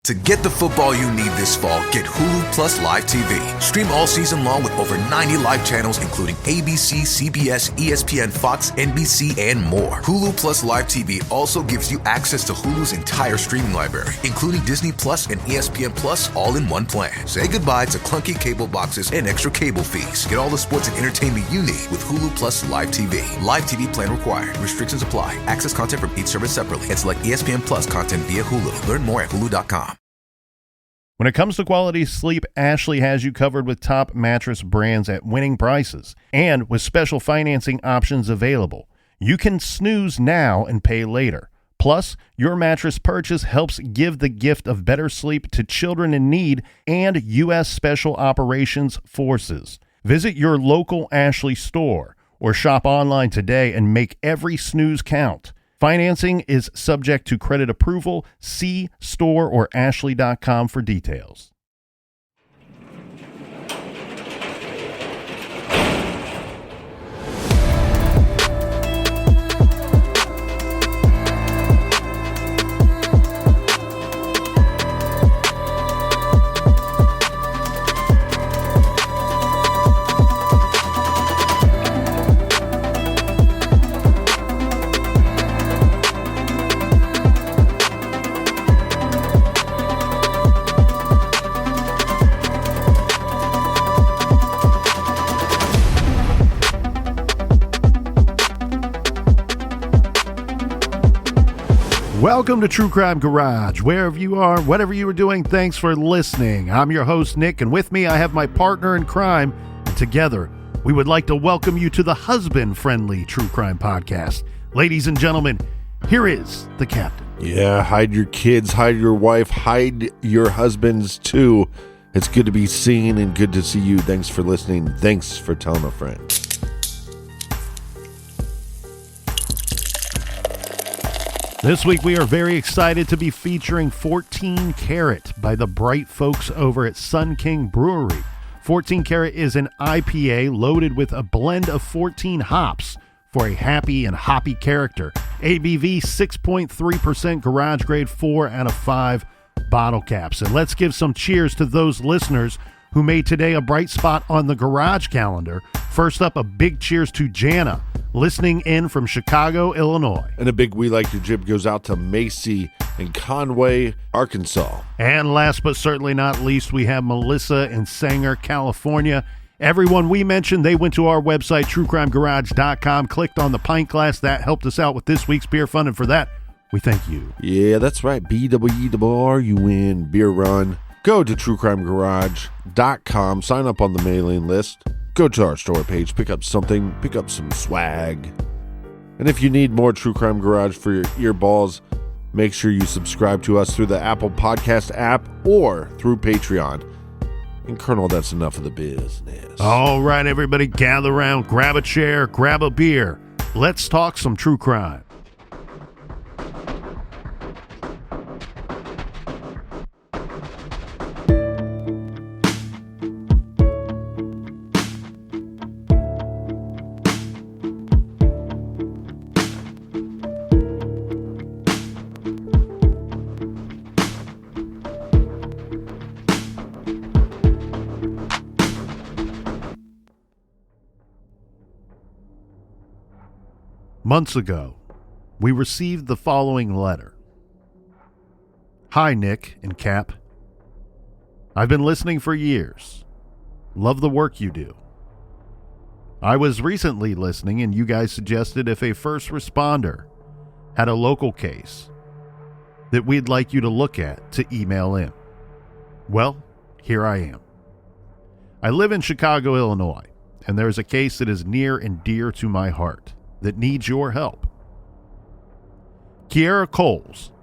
To get the football you need this fall, get Hulu Plus Live TV. Stream all season long with over 90 live channels, including ABC, CBS, ESPN, Fox, NBC, and more. Hulu Plus Live TV also gives you access to Hulu's entire streaming library, including Disney Plus and ESPN Plus, all in one plan. Say goodbye to clunky cable boxes and extra cable fees. Get all the sports and entertainment you need with Hulu Plus Live TV. Live TV plan required. Restrictions apply. Access content from each service separately and select ESPN Plus content via Hulu. Learn more at hulu.com. When it comes to quality sleep, Ashley has you covered with top mattress brands at winning prices and with special financing options available. You can snooze now and pay later. Plus, your mattress purchase helps give the gift of better sleep to children in need and U.S. Special Operations Forces. Visit your local Ashley store or shop online today and make every snooze count. Financing is subject to credit approval. See store or ashley.com for details. Welcome to True Crime Garage. Wherever you are, whatever you are doing, thanks for listening. I'm your host, Nick, and with me I have my partner in crime. And together, we would like to welcome you to the husband-friendly True Crime Podcast. Ladies and gentlemen, here is the captain. Yeah, hide your kids, hide your wife, hide your husbands too. It's good to be seen and good to see you. Thanks for listening. Thanks for telling a friend. This week we are very excited to be featuring 14 Karat by the bright folks over at Sun King Brewery. 14 Karat is an IPA loaded with a blend of 14 hops for a happy and hoppy character. ABV 6.3%, garage grade 4 out of 5 bottle caps. And let's give some cheers to those listeners who made today a bright spot on the garage calendar. First up, a big cheers to Jana, listening in from Chicago, Illinois. And a big We Like Your Jib goes out to Macy in Conway, Arkansas. And last but certainly not least, we have Melissa in Sanger, California. Everyone we mentioned, they went to our website, truecrimegarage.com, clicked on the pint glass. That helped us out with this week's beer fund, and for that, we thank you. Yeah, that's right. BWERUN, beer run. Go to truecrimegarage.com, sign up on the mailing list. Go to our store page, pick up something, pick up some swag. And if you need more True Crime Garage for your earballs, make sure you subscribe to us through the Apple Podcast app or through Patreon. And Colonel, that's enough of the business. All right, everybody, gather around, grab a chair, grab a beer. Let's talk some true crime. Months ago, we received the following letter. Hi, Nick and Cap. I've been listening for years. Love the work you do. I was recently listening and you guys suggested if a first responder had a local case that we'd like you to look at to email in. Well, here I am. I live in Chicago, Illinois, and there's a case that is near and dear to my heart that needs your help. Kierra Coles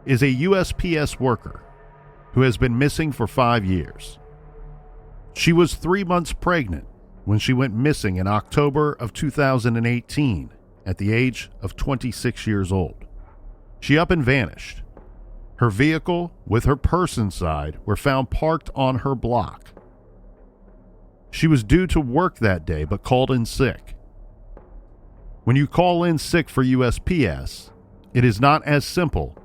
is a USPS worker who has been missing for 5 years. She was 3 months pregnant when she went missing in October of 2018 at the age of 26 years old. She up and vanished. Her vehicle with her purse inside were found parked on her block. She was due to work that day but called in sick. When you call in sick for USPS, it is not as simple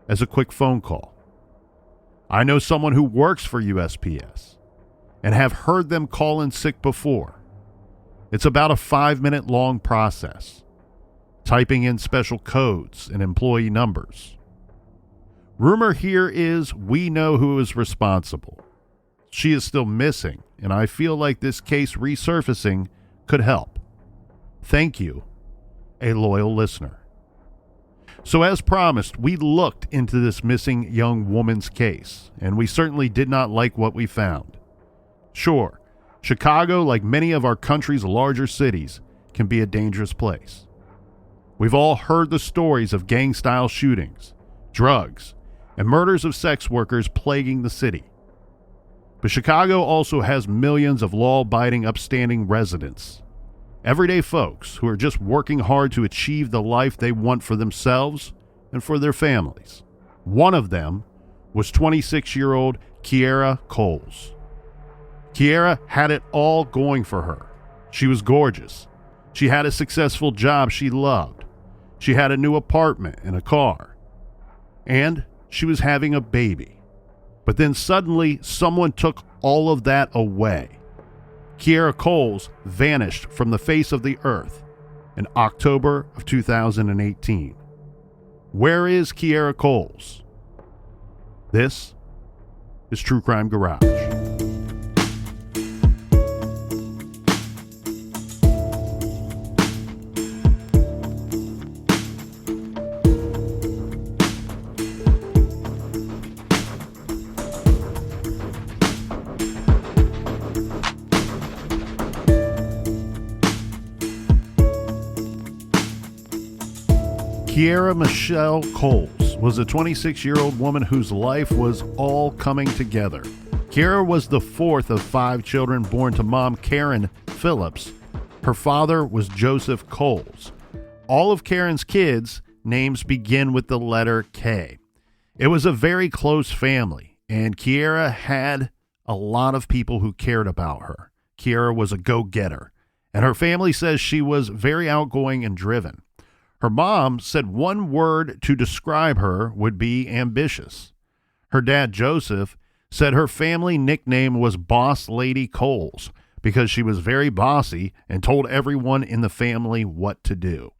as a quick phone call. I know someone who works for USPS and have heard them call in sick before. It's about a 5-minute long process, typing in special codes and employee numbers. Rumor here is we know who is responsible. She is still missing, and I feel like this case resurfacing could help. Thank you, a loyal listener. So as promised, we looked into this missing young woman's case, and we certainly did not like what we found. Sure, Chicago, like many of our country's larger cities, can be a dangerous place. We've all heard the stories of gang-style shootings, drugs, and murders of sex workers plaguing the city. But Chicago also has millions of law-abiding, upstanding residents. Everyday folks who are just working hard to achieve the life they want for themselves and for their families. One of them was 26-year-old Kierra Coles. Kierra had it all going for her. She was gorgeous. She had a successful job she loved. She had a new apartment and a car. And she was having a baby. But then suddenly someone took all of that away. Kierra Coles vanished from the face of the earth in October of 2018. Where is Kierra Coles? This is True Crime Garage. Kierra Michelle Coles was a 26-year-old woman whose life was all coming together. Kierra was the fourth of 5 children born to mom Karen Phillips. Her father was Joseph Coles. All of Karen's kids' names begin with the letter K. It was a very close family, and Kierra had a lot of people who cared about her. Kierra was a go-getter, and her family says she was very outgoing and driven. Her mom said one word to describe her would be ambitious. Her dad, Joseph, said her family nickname was Boss Lady Coles because she was very bossy and told everyone in the family what to do.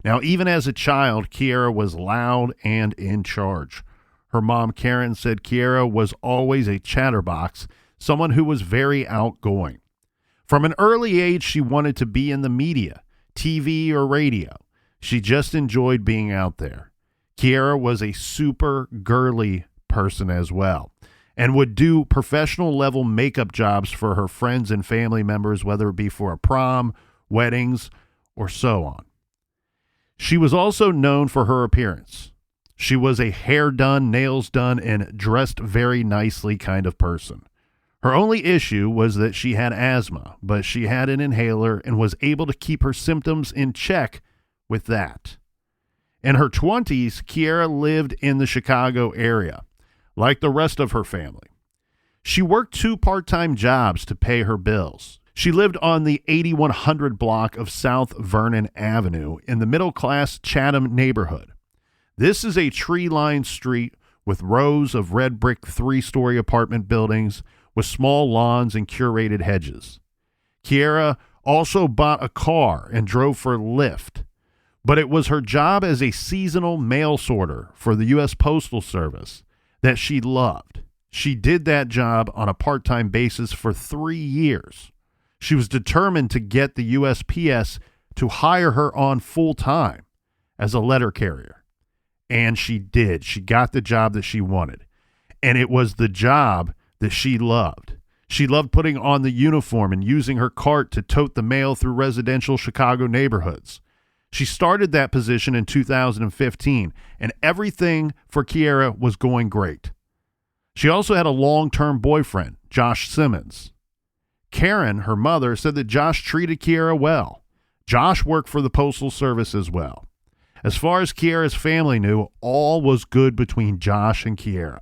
Now, even as a child, Kierra was loud and in charge. Her mom, Karen, said Kierra was always a chatterbox, someone who was very outgoing. From an early age, she wanted to be in the media, TV or radio. She just enjoyed being out there. Kierra was a super girly person as well and would do professional level makeup jobs for her friends and family members, whether it be for a prom, weddings, or so on. She was also known for her appearance. She was a hair done, nails done, and dressed very nicely kind of person. Her only issue was that she had asthma, but she had an inhaler and was able to keep her symptoms in check with that. In her 20s, Kierra lived in the Chicago area, like the rest of her family. She worked 2 part-time jobs to pay her bills. She lived on the 8100 block of South Vernon Avenue in the middle-class Chatham neighborhood. This is a tree-lined street with rows of red brick 3-story apartment buildings with small lawns and curated hedges. Kierra also bought a car and drove for Lyft. But it was her job as a seasonal mail sorter for the U.S. Postal Service that she loved. She did that job on a part-time basis for 3 years. She was determined to get the USPS to hire her on full-time as a letter carrier. And she did. She got the job that she wanted. And it was the job that she loved. She loved putting on the uniform and using her cart to tote the mail through residential Chicago neighborhoods. She started that position in 2015, and everything for Kierra was going great. She also had a long-term boyfriend, Josh Simmons. Karen, her mother, said that Josh treated Kierra well. Josh worked for the Postal Service as well. As far as Kierra's family knew, all was good between Josh and Kierra.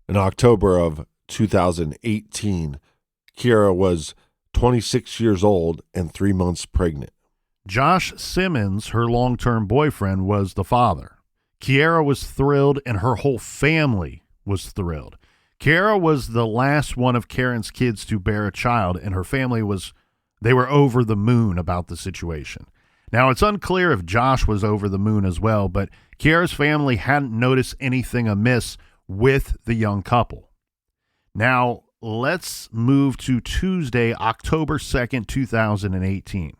In October of 2018, Kierra was 26 years old and 3 months pregnant. Josh Simmons, her long-term boyfriend, was the father. Kierra was thrilled, and her whole family was thrilled. Kierra was the last one of Karen's kids to bear a child, and her family they were over the moon about the situation. Now, it's unclear if Josh was over the moon as well, but Kierra's family hadn't noticed anything amiss with the young couple. Now, let's move to Tuesday, October 2nd, 2018.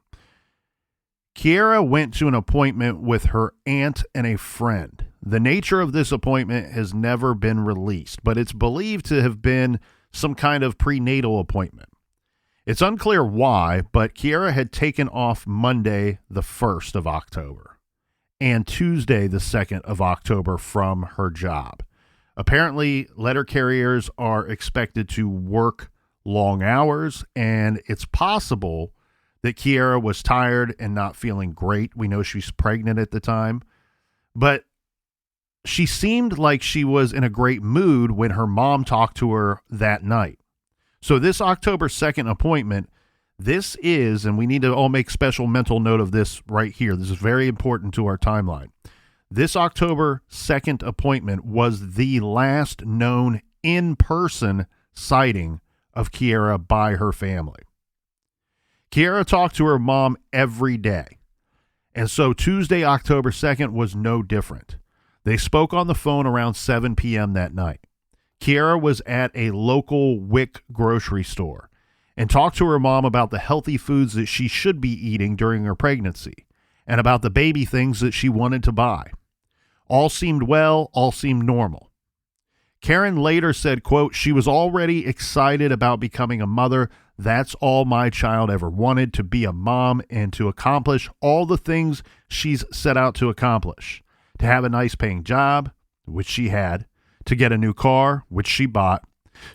Kierra went to an appointment with her aunt and a friend. The nature of this appointment has never been released, but it's believed to have been some kind of prenatal appointment. It's unclear why, but Kierra had taken off Monday, the 1st of October, and Tuesday, the 2nd of October from her job. Apparently, letter carriers are expected to work long hours, and it's possible that Kierra was tired and not feeling great. We know she's pregnant at the time, but she seemed like she was in a great mood when her mom talked to her that night. So this October 2nd appointment, this is, and we need to all make special mental note of this right here. This is very important to our timeline. This October 2nd appointment was the last known in-person sighting of Kierra by her family. Kierra talked to her mom every day, and so Tuesday, October 2nd was no different. They spoke on the phone around 7 p.m. that night. Kierra was at a local WIC grocery store and talked to her mom about the healthy foods that she should be eating during her pregnancy and about the baby things that she wanted to buy. All seemed well, all seemed normal. Karen later said, quote, "She was already excited about becoming a mother. That's all my child ever wanted, to be a mom and to accomplish all the things she's set out to accomplish. To have a nice paying job, which she had, to get a new car, which she bought,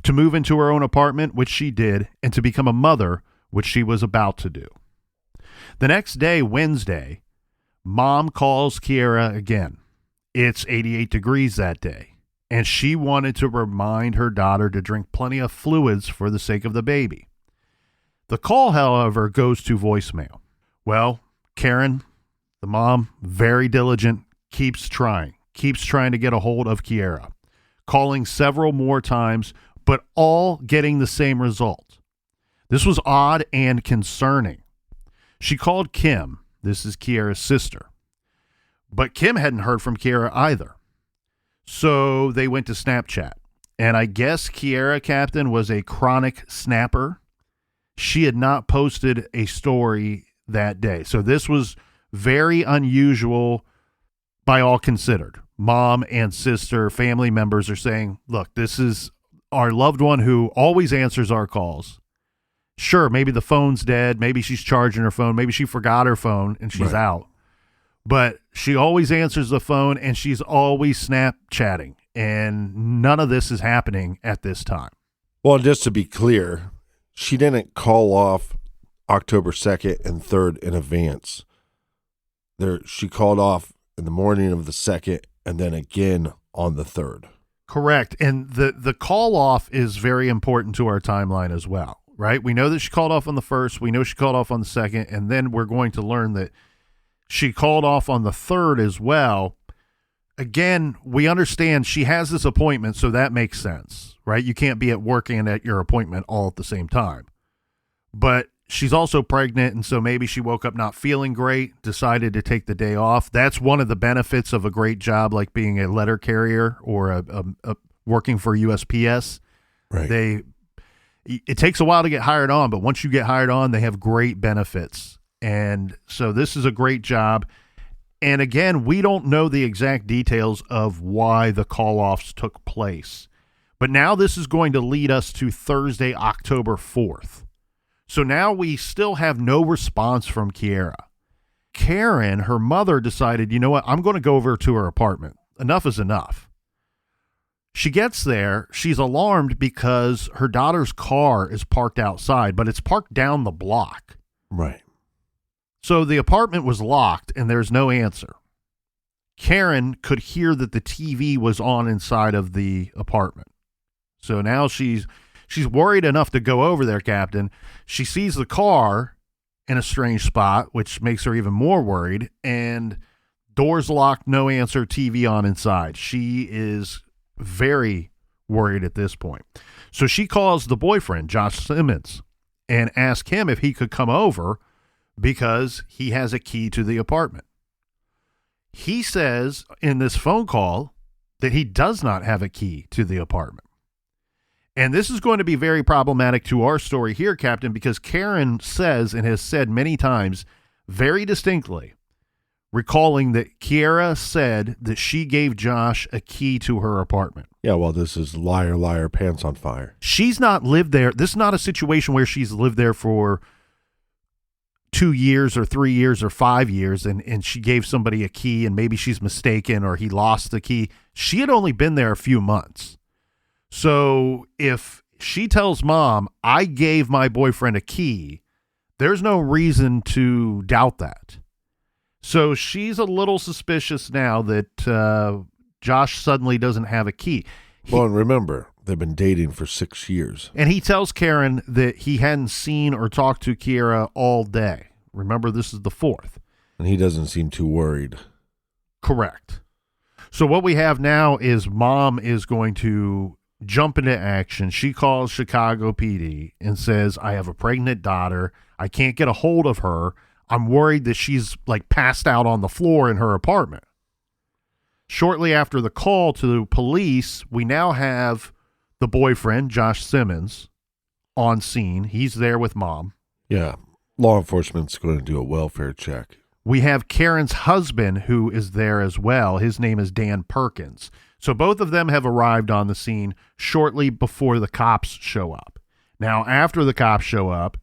to move into her own apartment, which she did, and to become a mother, which she was about to do." The next day, Wednesday, Mom calls Kierra again. It's 88 degrees that day, and she wanted to remind her daughter to drink plenty of fluids for the sake of the baby. The call, however, goes to voicemail. Well, Karen, the mom, very diligent, keeps trying to get a hold of Kierra, calling several more times, but all getting the same result. This was odd and concerning. She called Kim. This is Kierra's sister. But Kim hadn't heard from Kierra either. So they went to Snapchat. And I guess Kierra, Captain, was a chronic snapper. She had not posted a story that day. So this was very unusual by all considered. Mom and sister, family members are saying, look, this is our loved one who always answers our calls. Sure, maybe the phone's dead. Maybe she's charging her phone. Maybe she forgot her phone and she's out. But she always answers the phone and she's always Snapchatting. And none of this is happening at this time. Well, just to be clear, she didn't call off October 2nd and 3rd in advance. She called off in the morning of the 2nd and then again on the 3rd. Correct. And the call off is very important to our timeline as well, right? We know that she called off on the 1st. We know she called off on the 2nd. And then we're going to learn that she called off on the 3rd as well. Again, we understand she has this appointment, so that makes sense, right? You can't be at work and at your appointment all at the same time. But she's also pregnant, and so maybe she woke up not feeling great, decided to take the day off. That's one of the benefits of a great job like being a letter carrier or a working for USPS. Right. It takes a while to get hired on, but once you get hired on, they have great benefits. And so this is a great job. And again, we don't know the exact details of why the call-offs took place. But now this is going to lead us to Thursday, October 4th. So now we still have no response from Kierra. Karen, her mother, decided, you know what, I'm going to go over to her apartment. Enough is enough. She gets there. She's alarmed because her daughter's car is parked outside, but it's parked down the block. Right. So the apartment was locked and there's no answer. Karen could hear that the TV was on inside of the apartment. So now she's worried enough to go over there, Captain. She sees the car in a strange spot, which makes her even more worried, and doors locked, no answer, TV on inside. She is very worried at this point. So she calls the boyfriend, Josh Simmons, and asks him if he could come over because he has a key to the apartment. He says in this phone call that he does not have a key to the apartment. And this is going to be very problematic to our story here, Captain, because Karen says and has said many times very distinctly, recalling that Kierra said that she gave Josh a key to her apartment. Yeah, well, this is liar, liar, pants on fire. She's not lived there. This is not a situation where she's lived there for 2 years or 3 years or 5 years and she gave somebody a key and maybe she's mistaken or he lost the key. She had only been there a few months. So if she tells mom, I gave my boyfriend a key, there's no reason to doubt that. So she's a little suspicious now that Josh suddenly doesn't have a key. Well, and remember, they've been dating for 6 years. And he tells Karen that he hadn't seen or talked to Kierra all day. Remember, this is the 4th. And he doesn't seem too worried. Correct. So what we have now is mom is going to jump into action. She calls Chicago PD and says, I have a pregnant daughter. I can't get a hold of her. I'm worried that she's like passed out on the floor in her apartment. Shortly after the call to the police, we now have the boyfriend, Josh Simmons, on scene. He's there with mom. Yeah. Law enforcement's going to do a welfare check. We have Karen's husband who is there as well. His name is Dan Perkins. So both of them have arrived on the scene shortly before the cops show up. Now, after the cops show up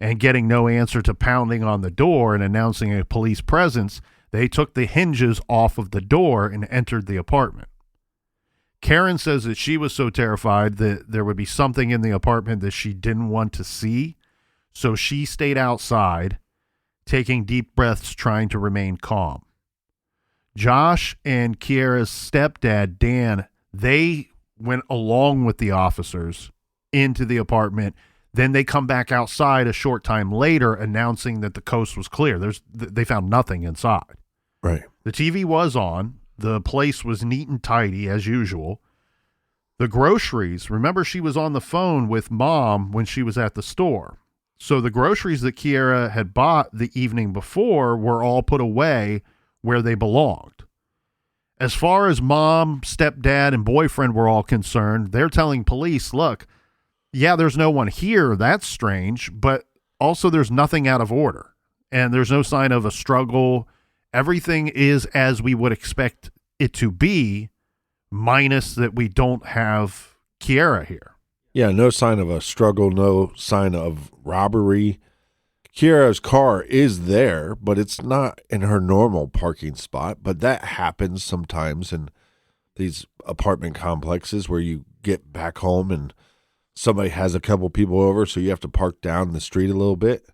and getting no answer to pounding on the door and announcing a police presence, they took the hinges off of the door and entered the apartment. Karen says that she was so terrified that there would be something in the apartment that she didn't want to see. So she stayed outside, taking deep breaths, trying to remain calm. Josh and Kierra's stepdad, Dan, they went along with the officers into the apartment. Then they come back outside a short time later announcing that the coast was clear. They found nothing inside. Right. The TV was on. The place was neat and tidy as usual. The groceries, remember she was on the phone with mom when she was at the store. So the groceries that Kierra had bought the evening before were all put away where they belonged. As far as mom, stepdad, and boyfriend were all concerned, they're telling police, look, yeah, there's no one here. That's strange. But also there's nothing out of order. And there's no sign of a struggle. Everything is as we would expect it to be, minus that we don't have Kierra here. Yeah, no sign of a struggle, no sign of robbery. Kierra's car is there, but it's not in her normal parking spot. But that happens sometimes in these apartment complexes where you get back home and somebody has a couple people over, so you have to park down the street a little bit.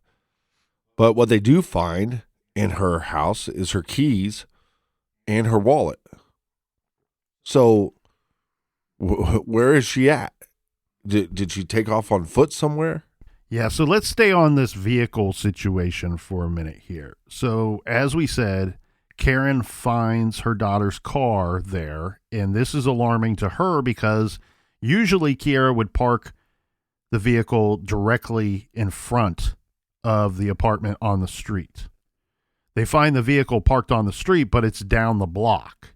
But what they do find in her house is her keys and her wallet. So where is she at? Did she take off on foot somewhere? Yeah, so let's stay on this vehicle situation for a minute here. So as we said, Karen finds her daughter's car there, and this is alarming to her because usually Kierra would park the vehicle directly in front of the apartment on the street. They find the vehicle parked on the street, but it's down the block.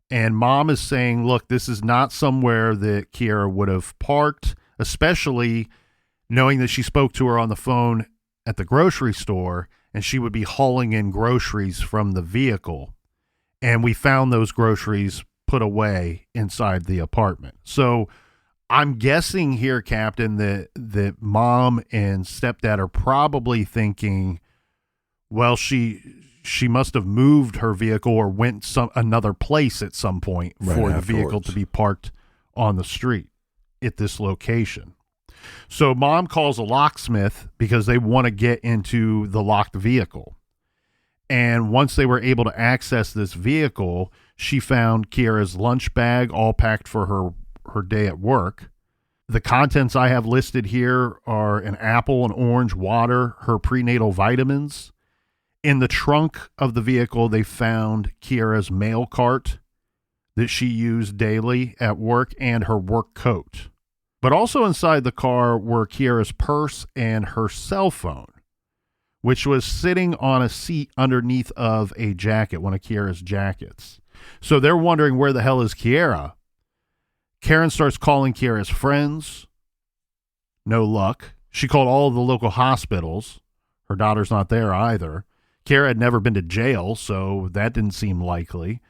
And mom is saying, look, this is not somewhere that Kierra would have parked, especially knowing that she spoke to her on the phone at the grocery store and she would be hauling in groceries from the vehicle. And we found those groceries put away inside the apartment. So I'm guessing here, Captain, that mom and stepdad are probably thinking, well, she must have moved her vehicle or went another place at some point for the vehicle to be parked on the street at this location. So mom calls a locksmith because they want to get into the locked vehicle. And once they were able to access this vehicle, she found Kierra's lunch bag all packed for her day at work. The contents I have listed here are an apple, an orange, water, her prenatal vitamins. In the trunk of the vehicle, they found Kierra's mail cart, that she used daily at work and her work coat. But also inside the car were Kierra's purse and her cell phone, which was sitting on a seat underneath of a jacket, one of Kierra's jackets. So they're wondering, where the hell is Kierra? Karen starts calling Kierra's friends. No luck. She called all of the local hospitals. Her daughter's not there either. Kierra had never been to jail, so that didn't seem likely.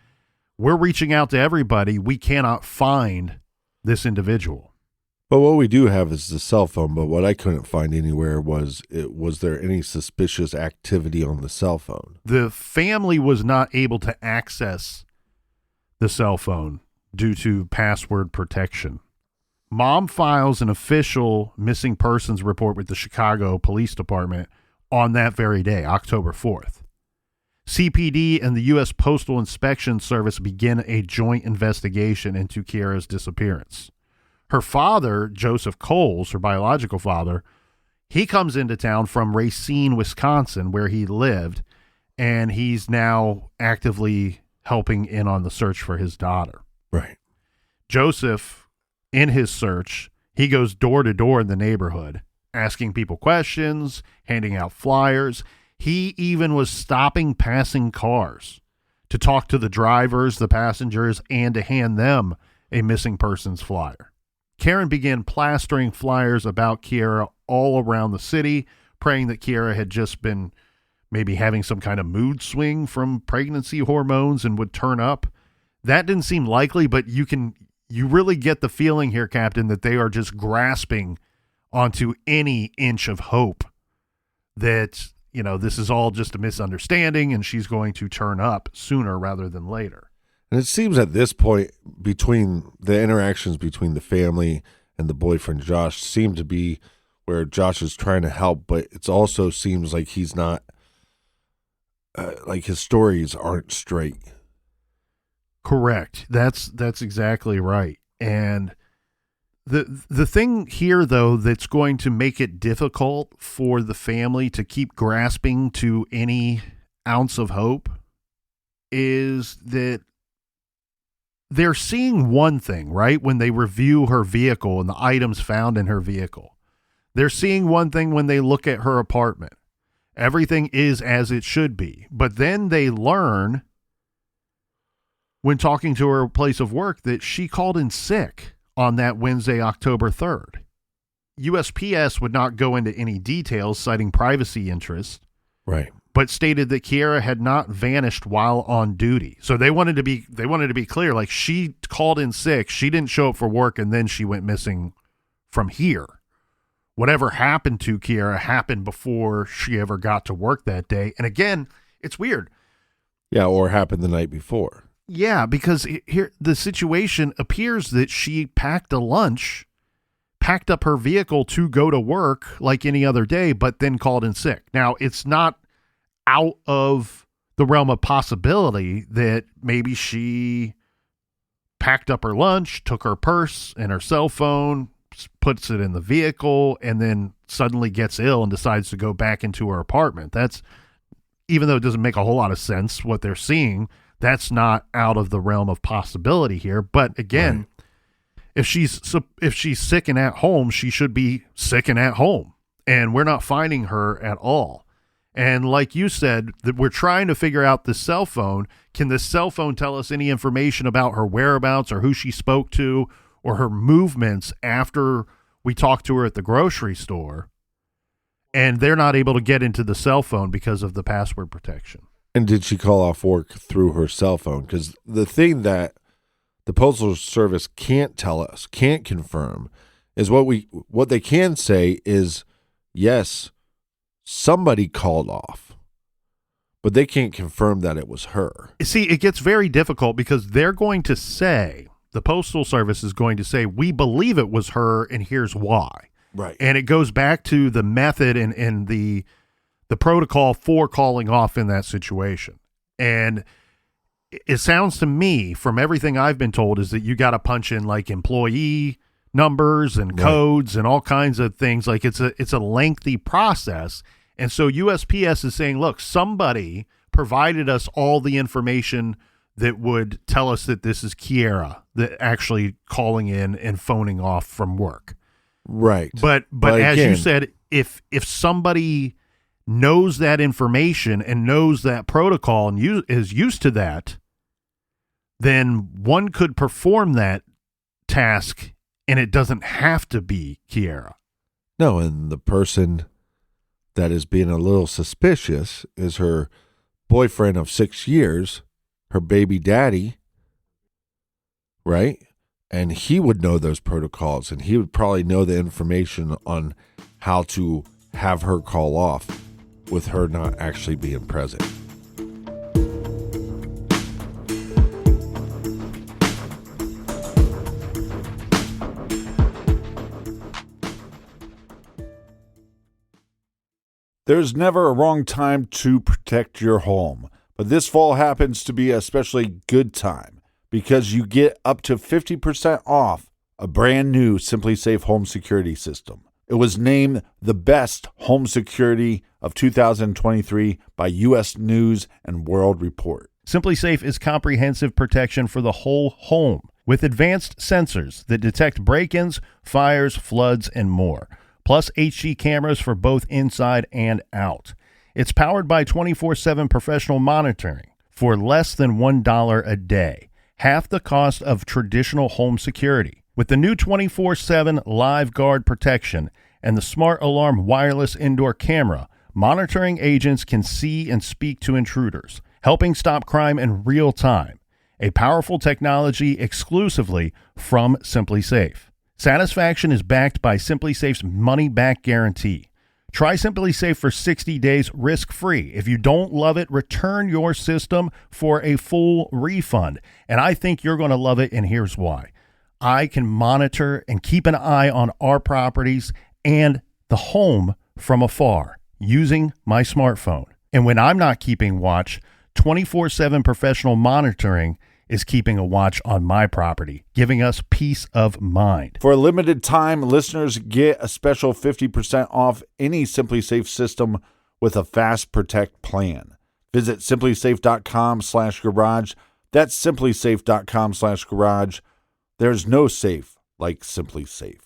We're reaching out to everybody. We cannot find this individual. But what we do have is the cell phone, but what I couldn't find anywhere was there any suspicious activity on the cell phone? The family was not able to access the cell phone due to password protection. Mom files an official missing persons report with the Chicago Police Department on that very day, October 4th. CPD and the U.S. Postal Inspection Service begin a joint investigation into Kierra's disappearance. Her father, Joseph Coles, her biological father, he comes into town from Racine, Wisconsin, where he lived, and he's now actively helping in on the search for his daughter. Right. Joseph, in his search, he goes door to door in the neighborhood, asking people questions, handing out flyers. He even was stopping passing cars to talk to the drivers, the passengers, and to hand them a missing persons flyer. Karen began plastering flyers about Kierra all around the city, praying that Kierra had just been maybe having some kind of mood swing from pregnancy hormones and would turn up. That didn't seem likely, but you really get the feeling here, Captain, that they are just grasping onto any inch of hope that, this is all just a misunderstanding and she's going to turn up sooner rather than later. And it seems at this point, between the interactions between the family and the boyfriend, Josh, seem to be where Josh is trying to help, but it also seems like he's not, like his stories aren't straight. Correct. That's exactly right. And the thing here, though, that's going to make it difficult for the family to keep grasping to any ounce of hope is that they're seeing one thing, right? When they review her vehicle and the items found in her vehicle, they're seeing one thing when they look at her apartment. Everything is as it should be. But then they learn when talking to her place of work that she called in sick on that Wednesday, October 3rd. USPS would not go into any details, citing privacy interests. Right. But stated that Kierra had not vanished while on duty. So they wanted to be clear, like she called in sick, she didn't show up for work, and then she went missing from here. Whatever happened to Kierra happened before she ever got to work that day. And again, it's weird. Yeah, or happened the night before. Yeah, because here the situation appears that she packed a lunch, packed up her vehicle to go to work like any other day, but then called in sick. Now, it's not out of the realm of possibility that maybe she packed up her lunch, took her purse and her cell phone, puts it in the vehicle, and then suddenly gets ill and decides to go back into her apartment. That's, even though it doesn't make a whole lot of sense what they're seeing, that's not out of the realm of possibility here. But again, right, if she's sick and at home, she should be sick and at home, and we're not finding her at all. And like you said, that we're trying to figure out the cell phone. Can the cell phone tell us any information about her whereabouts or who she spoke to or her movements after we talked to her at the grocery store? And they're not able to get into the cell phone because of the password protection. And did she call off work through her cell phone? Because the thing that the Postal Service can't tell us, can't confirm, is what they can say is, yes, somebody called off, but they can't confirm that it was her. See, it gets very difficult because they're going to say, the Postal Service is going to say, we believe it was her and here's why. Right. And it goes back to the method and the protocol for calling off in that situation. And it sounds to me, from everything I've been told, is that you got to punch in like employee numbers and codes and all kinds of things. Like it's a lengthy process. And so USPS is saying, look, somebody provided us all the information that would tell us that this is Kierra that actually calling in and phoning off from work. Right. But as you said, if somebody knows that information and knows that protocol and is used to that, then one could perform that task and it doesn't have to be Kierra. No, and the person that is being a little suspicious is her boyfriend of 6 years, her baby daddy, right? And he would know those protocols, and he would probably know the information on how to have her call off with her not actually being present. There's never a wrong time to protect your home, but this fall happens to be a especially good time because you get up to 50% off a brand new Simply Safe home security system. It was named the best home security of 2023 by U.S. News and World Report. Simply Safe is comprehensive protection for the whole home with advanced sensors that detect break-ins, fires, floods, and more. Plus HD cameras for both inside and out. It's powered by 24/7 professional monitoring for less than $1 a day, half the cost of traditional home security. With the new 24/7 live guard protection and the Smart Alarm wireless indoor camera, monitoring agents can see and speak to intruders, helping stop crime in real time. A powerful technology exclusively from Simply Safe. Satisfaction is backed by Simply Safe's money-back guarantee. Try Simply Safe for 60 days risk-free. If you don't love it, return your system for a full refund. And I think you're going to love it, and here's why. I can monitor and keep an eye on our properties and the home from afar using my smartphone. And when I'm not keeping watch, 24/7 professional monitoring is keeping a watch on my property, giving us peace of mind. For a limited time, listeners get a special 50% off any Simply Safe system with a Fast Protect plan. Visit simplysafe.com/garage. That's simplysafe.com/garage. There's no safe like Simply Safe.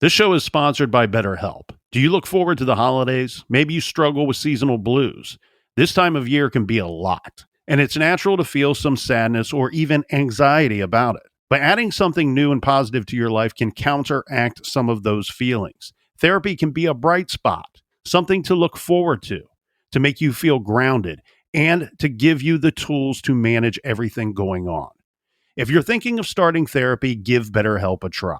This show is sponsored by BetterHelp. Do you look forward to the holidays? Maybe you struggle with seasonal blues. This time of year can be a lot, and it's natural to feel some sadness or even anxiety about it. But adding something new and positive to your life can counteract some of those feelings. Therapy can be a bright spot, something to look forward to make you feel grounded, and to give you the tools to manage everything going on. If you're thinking of starting therapy, give BetterHelp a try.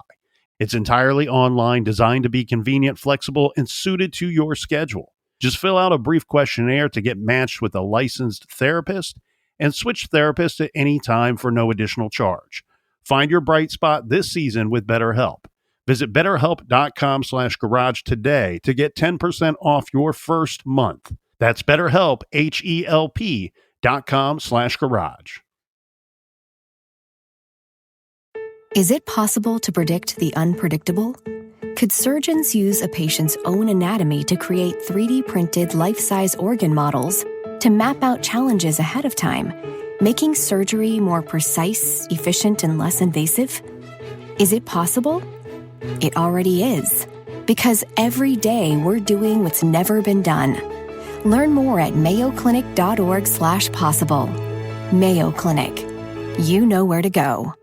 It's entirely online, designed to be convenient, flexible, and suited to your schedule. Just fill out a brief questionnaire to get matched with a licensed therapist and switch therapists at any time for no additional charge. Find your bright spot this season with BetterHelp. Visit BetterHelp.com/garage today to get 10% off your first month. That's BetterHelp, HELP.com/garage. Is it possible to predict the unpredictable? Could surgeons use a patient's own anatomy to create 3D printed life-size organ models to map out challenges ahead of time, making surgery more precise, efficient, and less invasive? Is it possible? It already is, because every day we're doing what's never been done. Learn more at mayoclinic.org/possible. Mayo Clinic. You know where to go.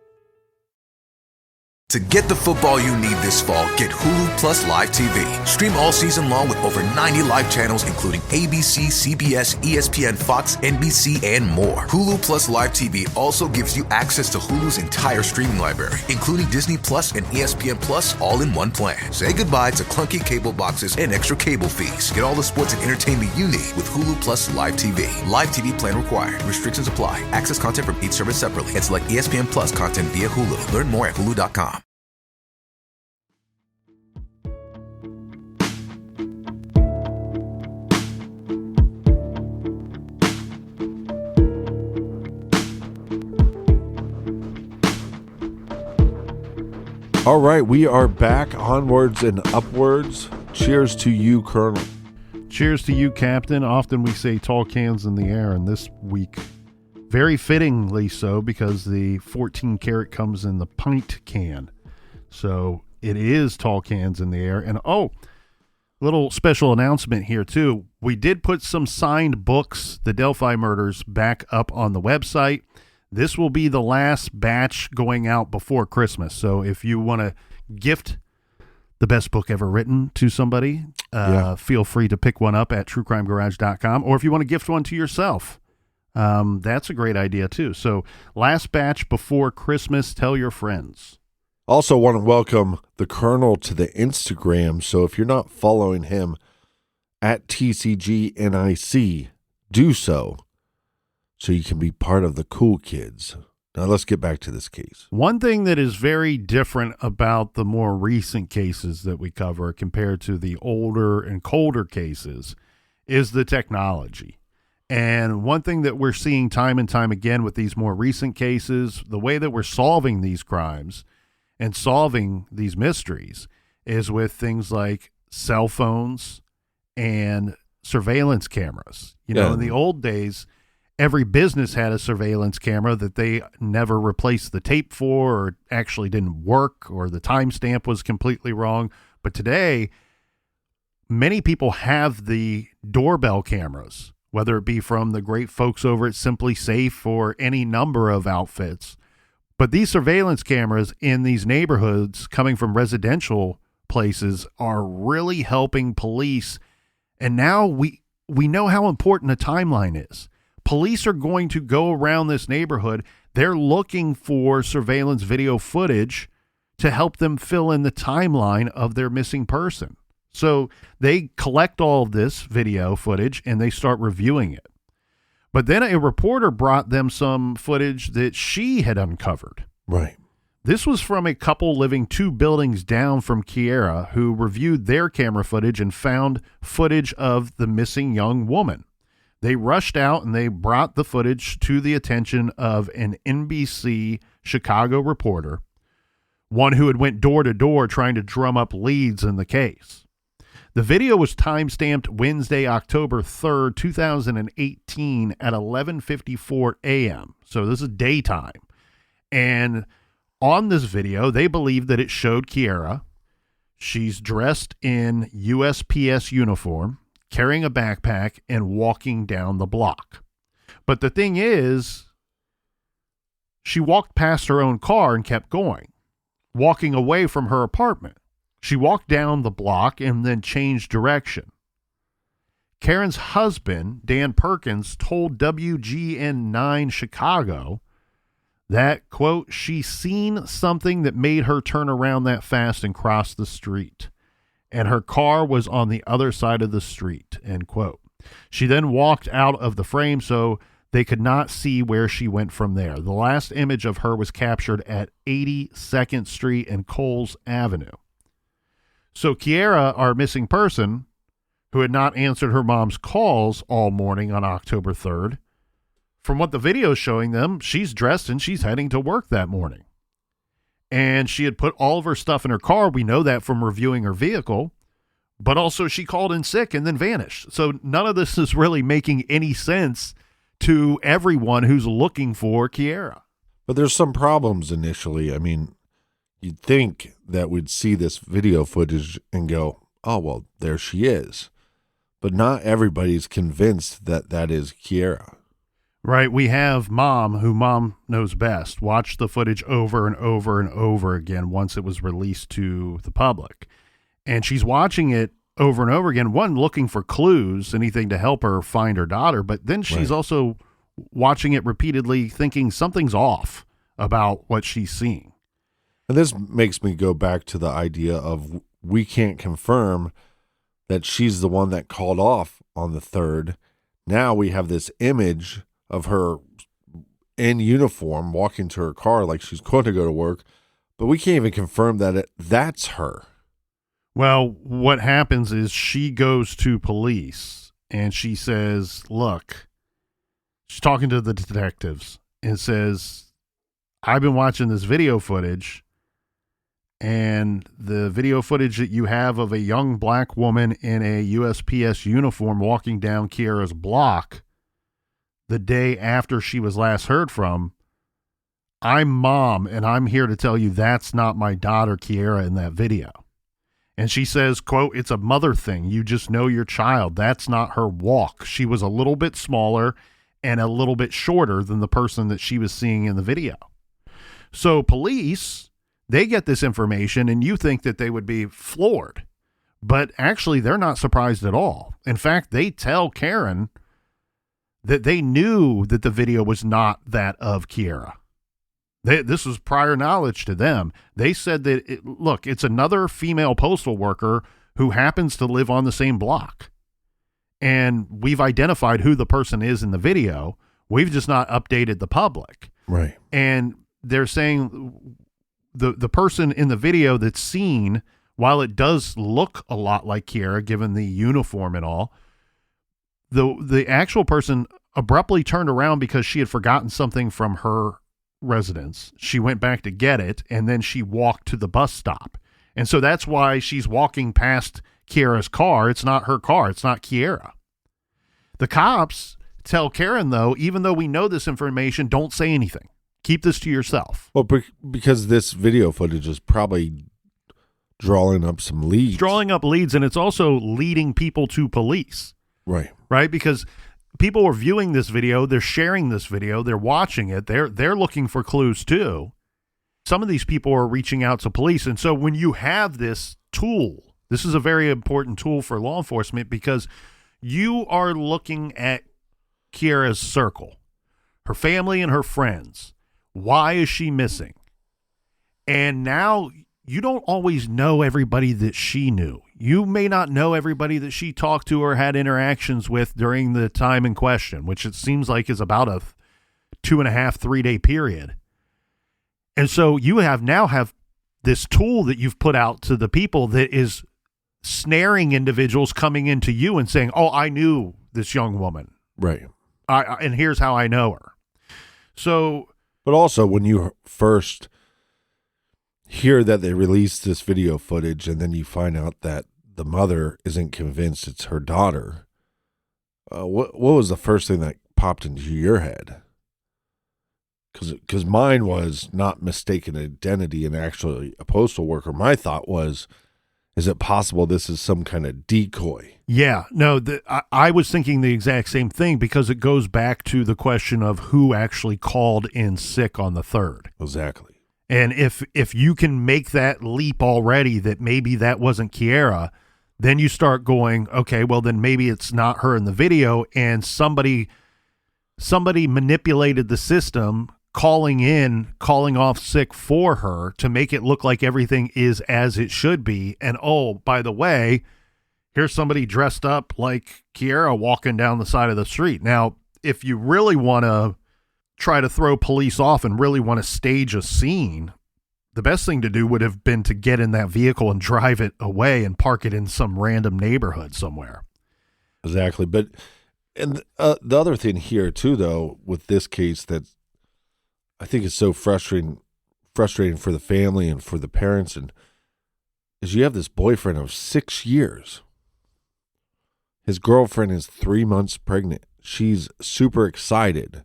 To get the football you need this fall, get Hulu Plus Live TV. Stream all season long with over 90 live channels, including ABC, CBS, ESPN, Fox, NBC, and more. Hulu Plus Live TV also gives you access to Hulu's entire streaming library, including Disney Plus and ESPN Plus, all in one plan. Say goodbye to clunky cable boxes and extra cable fees. Get all the sports and entertainment you need with Hulu Plus Live TV. Live TV plan required. Restrictions apply. Access content from each service separately and select ESPN Plus content via Hulu. Learn more at hulu.com. All right, we are back onwards and upwards. Cheers to you, Colonel. Cheers to you, Captain. Often we say tall cans in the air, and this week Very fittingly so, because the 14 karat comes in the pint can. So it is tall cans in the air. And little special announcement here too. We did put some signed books, The Delphi Murders, back up on the website. This will be the last batch going out before Christmas. So if you want to gift the best book ever written to somebody, feel free to pick one up at truecrimegarage.com. Or if you want to gift one to yourself, that's a great idea too. So last batch before Christmas, tell your friends. Also want to welcome the Colonel to the Instagram. So if you're not following him at TCGNIC, do so you can be part of the cool kids. Now let's get back to this case. One thing that is very different about the more recent cases that we cover compared to the older and colder cases is the technology. And one thing that we're seeing time and time again with these more recent cases, the way that we're solving these crimes and solving these mysteries is with things like cell phones and surveillance cameras. You know, in the old days, every business had a surveillance camera that they never replaced the tape for, or actually didn't work, or the timestamp was completely wrong. But today, many people have the doorbell cameras, whether it be from the great folks over at Simply Safe or any number of outfits. But these surveillance cameras in these neighborhoods coming from residential places are really helping police. And now we know how important a timeline is. Police are going to go around this neighborhood. They're looking for surveillance video footage to help them fill in the timeline of their missing person. So they collect all of this video footage and they start reviewing it. But then a reporter brought them some footage that she had uncovered. Right. This was from a couple living 2 buildings down from Kierra who reviewed their camera footage and found footage of the missing young woman. They rushed out and they brought the footage to the attention of an NBC Chicago reporter, one who had went door to door trying to drum up leads in the case. The video was time-stamped Wednesday, October 3rd, 2018 at 11:54 a.m. So this is daytime. And on this video, they believe that it showed Kierra. She's dressed in USPS uniform, carrying a backpack, and walking down the block. But the thing is, she walked past her own car and kept going, walking away from her apartment. She walked down the block and then changed direction. Karen's husband, Dan Perkins, told WGN9 Chicago that, quote, she seen something that made her turn around that fast and cross the street, and her car was on the other side of the street, end quote. She then walked out of the frame so they could not see where she went from there. The last image of her was captured at 82nd Street and Coles Avenue. So Kierra, our missing person, who had not answered her mom's calls all morning on October 3rd, from what the video is showing them, she's dressed and she's heading to work that morning. And she had put all of her stuff in her car. We know that from reviewing her vehicle. But also she called in sick and then vanished. So none of this is really making any sense to everyone who's looking for Kierra. But there's some problems initially. I mean, you'd think that we'd see this video footage and go, oh, well, there she is. But not everybody's convinced that that is Kierra. Right. We have Mom, who Mom knows best, watch the footage over and over and over again once it was released to the public. And she's watching it over and over again, one, looking for clues, anything to help her find her daughter. But then she's also watching it repeatedly, thinking something's off about what she's seeing. And this makes me go back to the idea of we can't confirm that she's the one that called off on the 3rd. Now we have this image of her in uniform walking to her car like she's going to go to work, but we can't even confirm that that's her. Well, what happens is she goes to police and she says, look, she's talking to the detectives and says, I've been watching this video footage, and the video footage that you have of a young black woman in a USPS uniform walking down Kierra's block, the day after she was last heard from, "I'm mom, and I'm here to tell you that's not my daughter, Kierra, in that video." And she says, quote, "It's a mother thing. You just know your child. That's not her walk. She was a little bit smaller and a little bit shorter than the person that she was seeing in the video." So police, they get this information, and you think that they would be floored. But actually, they're not surprised at all. In fact, they tell Karen that they knew that the video was not that of Kierra. This was prior knowledge to them. They said that, look, it's another female postal worker who happens to live on the same block. And we've identified who the person is in the video. We've just not updated the public. Right. And they're saying the person in the video that's seen, while it does look a lot like Kierra, given the uniform and all, the actual person abruptly turned around because she had forgotten something from her residence. She went back to get it, and then she walked to the bus stop. And so that's why she's walking past Kierra's car. It's not her car. It's not Kierra. The cops tell Karen, though, even though we know this information, don't say anything. Keep this to yourself. Well, because this video footage is probably drawing up some leads. Drawing up leads, and it's also leading people to police. Right. Right? Because people are viewing this video, they're sharing this video, they're watching it, they're looking for clues too. Some of these people are reaching out to police. And so when you have this tool, this is a very important tool for law enforcement, because you are looking at Kierra's circle, her family and her friends. Why is she missing? And now you don't always know everybody that she knew. You may not know everybody that she talked to or had interactions with during the time in question, which it seems like is about a 2.5, 3 day period. And so you now have this tool that you've put out to the people that is snaring individuals coming into you and saying, "Oh, I knew this young woman. Right. And here's how I know her." So, but also when you first hear that they released this video footage and then you find out that the mother isn't convinced it's her daughter, what was the first thing that popped into your head? Because mine was not mistaken identity and actually a postal worker. My thought was, is it possible this is some kind of decoy? Yeah, no, I was thinking the exact same thing, because it goes back to the question of who actually called in sick on the 3rd. Exactly. And if you can make that leap already that maybe that wasn't Kierra, then you start going, okay, well then maybe it's not her in the video, and somebody manipulated the system, calling off sick for her to make it look like everything is as it should be. And oh, by the way, here's somebody dressed up like Kierra walking down the side of the street. Now, if you really want to try to throw police off and really want to stage a scene, the best thing to do would have been to get in that vehicle and drive it away and park it in some random neighborhood somewhere. Exactly. But, and the other thing here too, though, with this case that I think is so frustrating for the family and for the parents, and is you have this boyfriend of 6 years. His girlfriend is 3 months pregnant. She's super excited.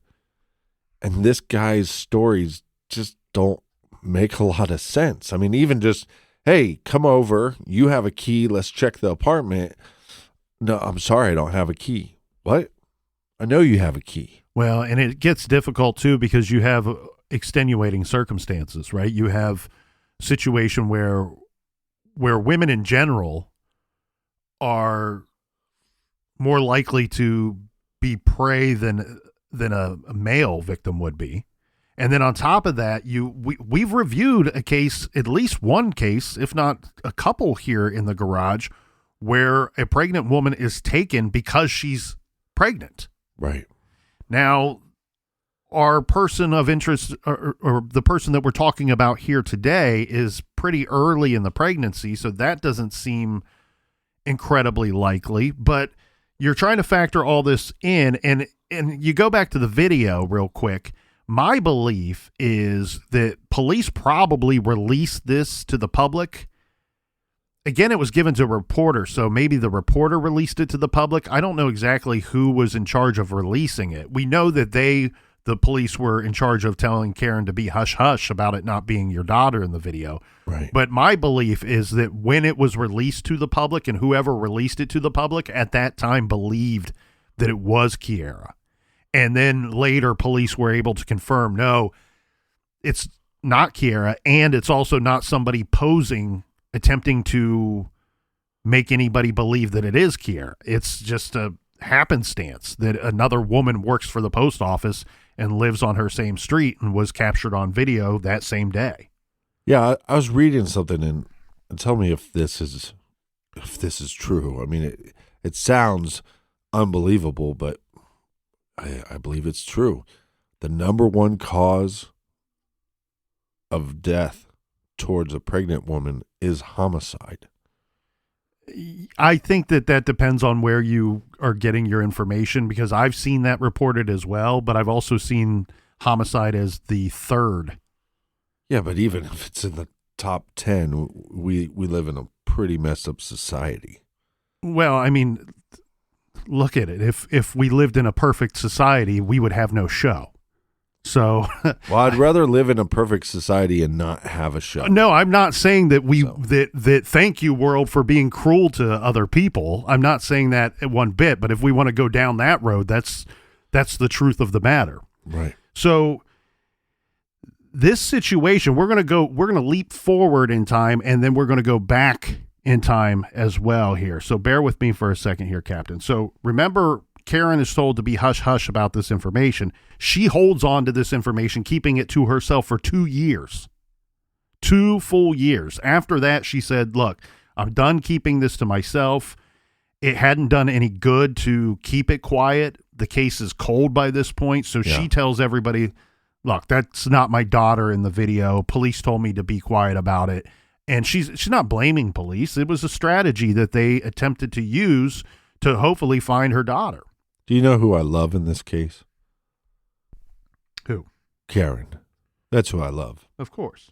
And this guy's stories just don't make a lot of sense. I mean, even just, hey, come over. You have a key. Let's check the apartment. No, I'm sorry, I don't have a key. What? I know you have a key. Well, and it gets difficult too, because you have extenuating circumstances, right? You have a situation where women in general are more likely to be prey than a male victim would be. And then on top of that, we've reviewed a case, at least one case, if not a couple here in the garage, where a pregnant woman is taken because she's pregnant. Right. Now, our person of interest, or the person that we're talking about here today, is pretty early in the pregnancy, so that doesn't seem incredibly likely. But you're trying to factor all this in, and you go back to the video real quick. My belief is that police probably released this to the public again, it was given to a reporter, so maybe the reporter released it to the public. I don't know exactly who was in charge of releasing it. We know that the police were in charge of telling Karen to be hush-hush about it not being your daughter in the video. Right. But my belief is that when it was released to the public, and whoever released it to the public at that time believed that it was Kierra. And then later police were able to confirm, no, it's not Kierra, and it's also not somebody posing, attempting to make anybody believe that it is Kierra. It's just a happenstance that another woman works for the post office and lives on her same street and was captured on video that same day. Yeah, I was reading something and tell me if this is true. I mean, it sounds unbelievable, but I believe it's true. The number one cause of death towards a pregnant woman is homicide. I think that depends on where you are getting your information, because I've seen that reported as well, but I've also seen homicide as the third. Yeah, but even if it's in the top 10, we live in a pretty messed up society. Well, I mean, look at it. If we lived in a perfect society, we would have no show. So, well, I'd rather live in a perfect society and not have a show. No, I'm not saying that that thank you, world, for being cruel to other people. I'm not saying that one bit, but if we want to go down that road, that's the truth of the matter. Right. So this situation, we're going to leap forward in time, and then we're going to go back in time as well here. So bear with me for a second here, Captain. So remember, Karen is told to be hush-hush about this information. She holds on to this information, keeping it to herself for 2 years. 2 full years. After that, she said, look, I'm done keeping this to myself. It hadn't done any good to keep it quiet. The case is cold by this point. So she tells everybody, look, that's not my daughter in the video. Police told me to be quiet about it. And she's not blaming police. It was a strategy that they attempted to use to hopefully find her daughter. Do you know who I love in this case? Who? Karen. That's who I love. Of course.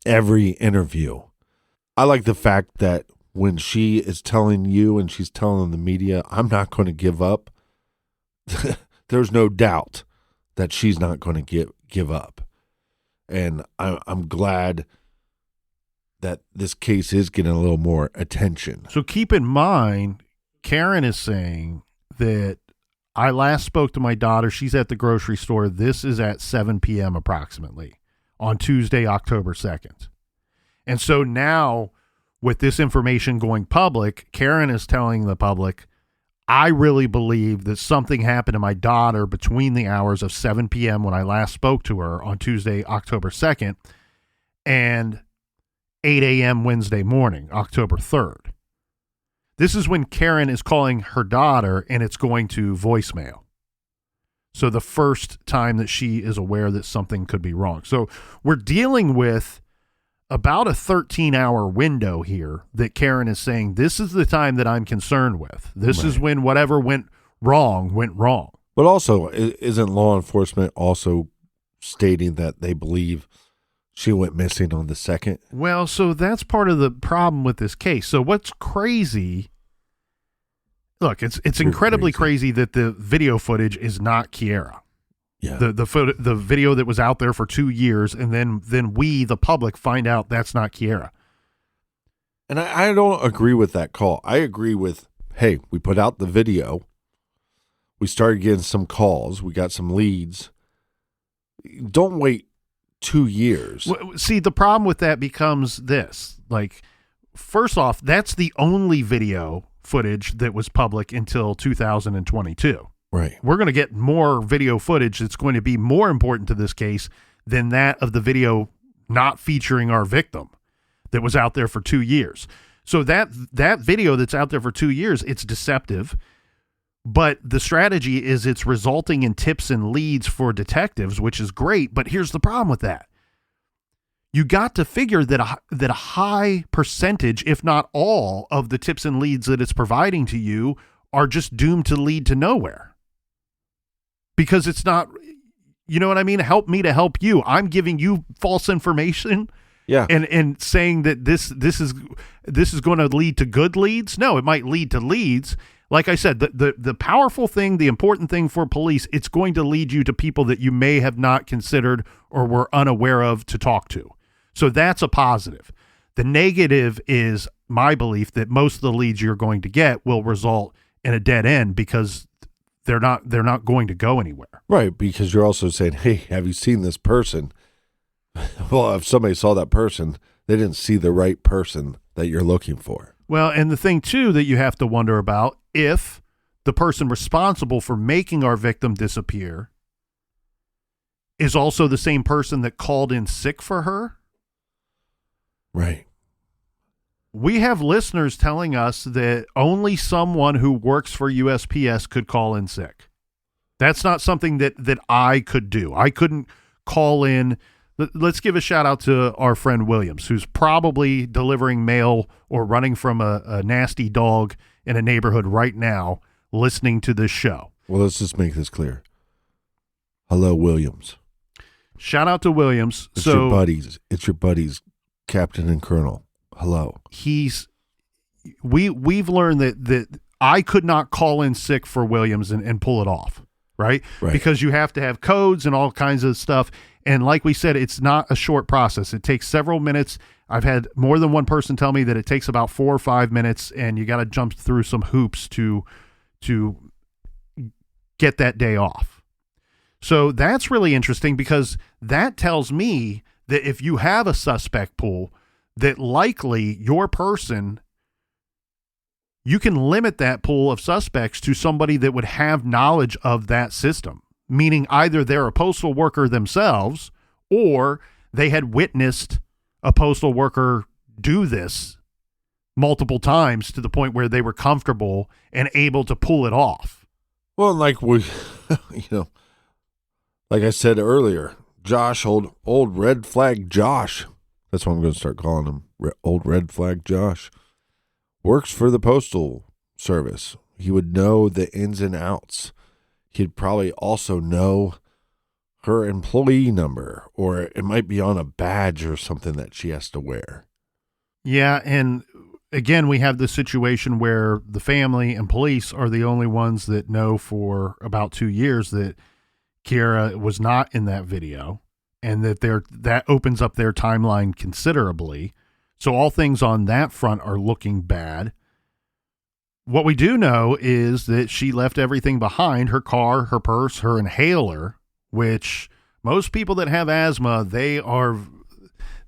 Every interview. I like the fact that when she is telling you and she's telling the media, I'm not going to give up, there's no doubt that she's not going to give up. And I'm glad that this case is getting a little more attention. So keep in mind, Karen is saying that I last spoke to my daughter. She's at the grocery store. This is at 7 p.m. approximately on Tuesday, October 2nd. And so now with this information going public, Karen is telling the public, I really believe that something happened to my daughter between the hours of 7 p.m. when I last spoke to her on Tuesday, October 2nd, and 8 a.m. Wednesday morning, October 3rd. This is when Karen is calling her daughter, and it's going to voicemail. So the first time that she is aware that something could be wrong. So we're dealing with about a 13-hour window here that Karen is saying, this is the time that I'm concerned with. This is when whatever went wrong. But also, isn't law enforcement also stating that they believe she went missing on the 2nd? Well, so that's part of the problem with this case. So what's crazy, look, it's incredibly crazy that the video footage is not Kierra. Yeah. The video that was out there for 2 years, and then we, the public, find out that's not Kierra. And I don't agree with that call. I agree with, hey, we put out the video. We started getting some calls. We got some leads. Don't wait 2 years. See, the problem with that becomes this. Like, first off, that's the only video footage that was public until 2022. Right. We're going to get more video footage that's going to be more important to this case than that of the video not featuring our victim that was out there for 2 years. So that video that's out there for 2 years, it's deceptive. But the strategy is it's resulting in tips and leads for detectives, which is great. But here's the problem with that. You got to figure that a high percentage, if not all, of the tips and leads that it's providing to you are just doomed to lead to nowhere. Because it's not, you know what I mean? Help me to help you. I'm giving you false information Yeah. And saying that this is going to lead to good leads. No, it might lead to leads. Like I said, the powerful thing, the important thing for police, it's going to lead you to people that you may have not considered or were unaware of to talk to. So that's a positive. The negative is my belief that most of the leads you're going to get will result in a dead end because they're not going to go anywhere. Right, because you're also saying, hey, have you seen this person? Well, if somebody saw that person, they didn't see the right person that you're looking for. Well, and the thing, too, that you have to wonder about, if the person responsible for making our victim disappear is also the same person that called in sick for her. Right. We have listeners telling us that only someone who works for USPS could call in sick. That's not something that I could do. I couldn't call in. Let's give a shout out to our friend Williams, who's probably delivering mail or running from a nasty dog in a neighborhood right now listening to this show. Well, let's just make this clear. Hello, Williams. Shout out to Williams. It's your buddies. It's your buddies, Captain and Colonel. Hello. We've learned that I could not call in sick for Williams and pull it off, right? Because you have to have codes and all kinds of stuff. And like we said, it's not a short process. It takes several minutes. I've had more than one person tell me that it takes about 4 or 5 minutes, and you got to jump through some hoops to get that day off. So that's really interesting because that tells me that if you have a suspect pool, that likely your person, you can limit that pool of suspects to somebody that would have knowledge of that system, meaning either they're a postal worker themselves or they had witnessed a postal worker do this multiple times to the point where they were comfortable and able to pull it off. Well, like we, like I said earlier, Josh, old red flag Josh. That's what I'm going to start calling him. Old red flag Josh works for the postal service. He would know the ins and outs. He'd probably also know her employee number, or it might be on a badge or something that she has to wear. Yeah, and again, we have the situation where the family and police are the only ones that know for about 2 years that Kierra was not in that video, and that opens up their timeline considerably. So all things on that front are looking bad. What we do know is that she left everything behind: her car, her purse, her inhaler, which most people that have asthma, they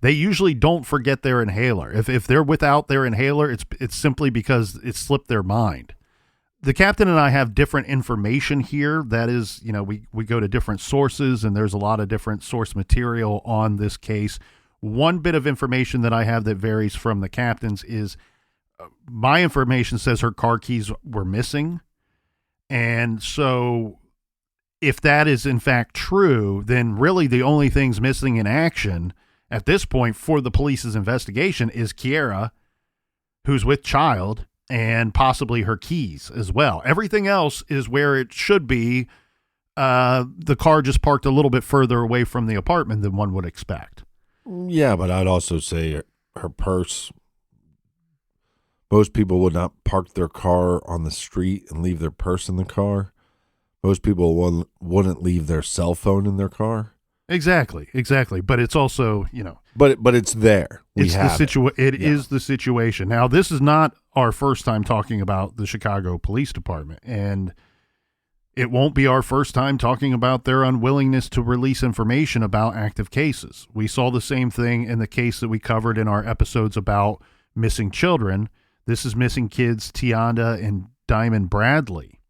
usually don't forget their inhaler. If they're without their inhaler, it's simply because it slipped their mind. The captain and I have different information here. That is, we go to different sources, and there's a lot of different source material on this case. One bit of information that I have that varies from the captain's is my information says her car keys were missing. And so if that is in fact true, then really the only things missing in action at this point for the police's investigation is Kierra, who's with child, and possibly her keys as well. Everything else is where it should be. The car just parked a little bit further away from the apartment than one would expect. Yeah, but I'd also say her purse. Most people would not park their car on the street and leave their purse in the car. Most people wouldn't leave their cell phone in their car. Exactly. But it's also, But it's there. It is the situation. Now, this is not our first time talking about the Chicago Police Department, and it won't be our first time talking about their unwillingness to release information about active cases. We saw the same thing in the case that we covered in our episodes about missing children. This is missing kids Tianda and Diamond Bradley.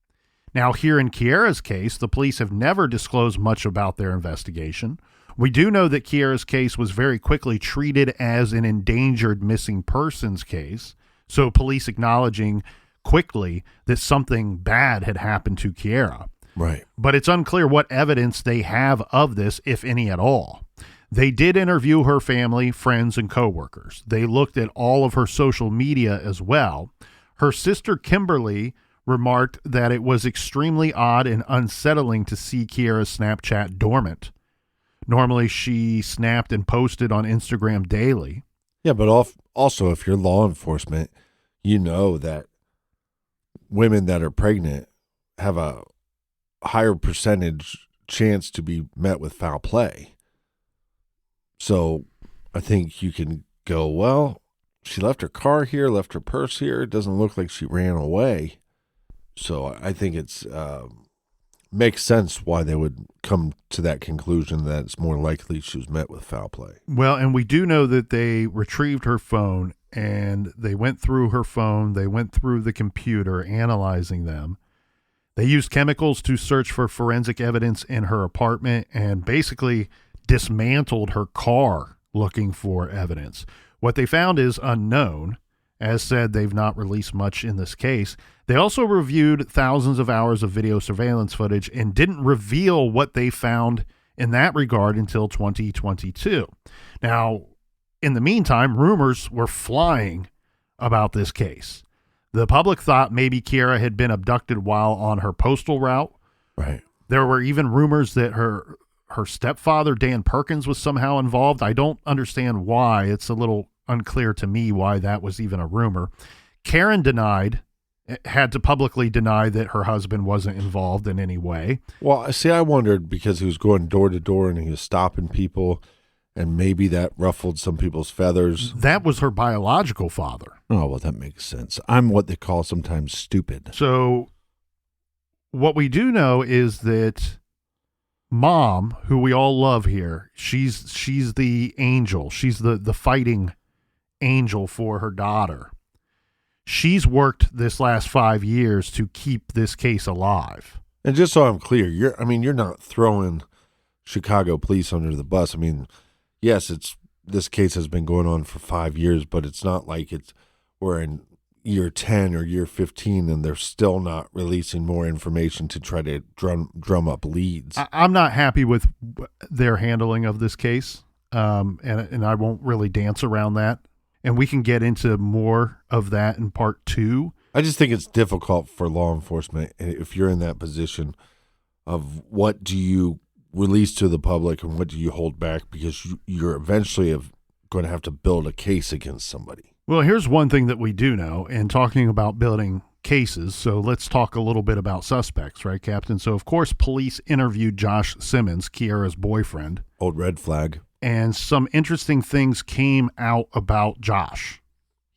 Now, here in Kierra's case, the police have never disclosed much about their investigation. We do know that Kierra's case was very quickly treated as an endangered missing persons case, so police acknowledging quickly that something bad had happened to Kierra. Right. But it's unclear what evidence they have of this, if any at all. They did interview her family, friends, and coworkers. They looked at all of her social media as well. Her sister, Kimberly, remarked that it was extremely odd and unsettling to see Kierra's Snapchat dormant. Normally she snapped and posted on Instagram daily. Yeah, but also if you're law enforcement, you know that women that are pregnant have a higher percentage chance to be met with foul play. So I think you can go, well, she left her car here, left her purse here. It doesn't look like she ran away. So I think it's makes sense why they would come to that conclusion that it's more likely she was met with foul play. Well, and we do know that they retrieved her phone and they went through her phone. They went through the computer, analyzing them. They used chemicals to search for forensic evidence in her apartment and basically dismantled her car looking for evidence. What they found is unknown. As said, they've not released much in this case. They also reviewed thousands of hours of video surveillance footage and didn't reveal what they found in that regard until 2022. Now, in the meantime, rumors were flying about this case. The public thought maybe Kierra had been abducted while on her postal route. Right. There were even rumors that her stepfather, Dan Perkins, was somehow involved. I don't understand why. It's a little unclear to me why that was even a rumor. Karen had to publicly deny that her husband wasn't involved in any way. Well, see, I wondered because he was going door to door and he was stopping people, and maybe that ruffled some people's feathers. That was her biological father. Oh, well, that makes sense. I'm what they call sometimes stupid. So what we do know is that Mom, who we all love here, she's the angel. She's the fighting angel for her daughter. She's worked this last 5 years to keep this case alive. And just so I'm clear, you're not throwing Chicago police under the bus. I mean, yes, this case has been going on for 5 years, but it's not like we're in year 10 or year 15 and they're still not releasing more information to try to drum up leads. I'm not happy with their handling of this case, and I won't really dance around that. And we can get into more of that in part 2. I just think it's difficult for law enforcement if you're in that position of what do you release to the public and what do you hold back, because you're eventually going to have to build a case against somebody. Well, here's one thing that we do know, and talking about building cases, so let's talk a little bit about suspects, right, Captain? So, of course, police interviewed Josh Simmons, Kierra's boyfriend. Old red flag. And some interesting things came out about Josh.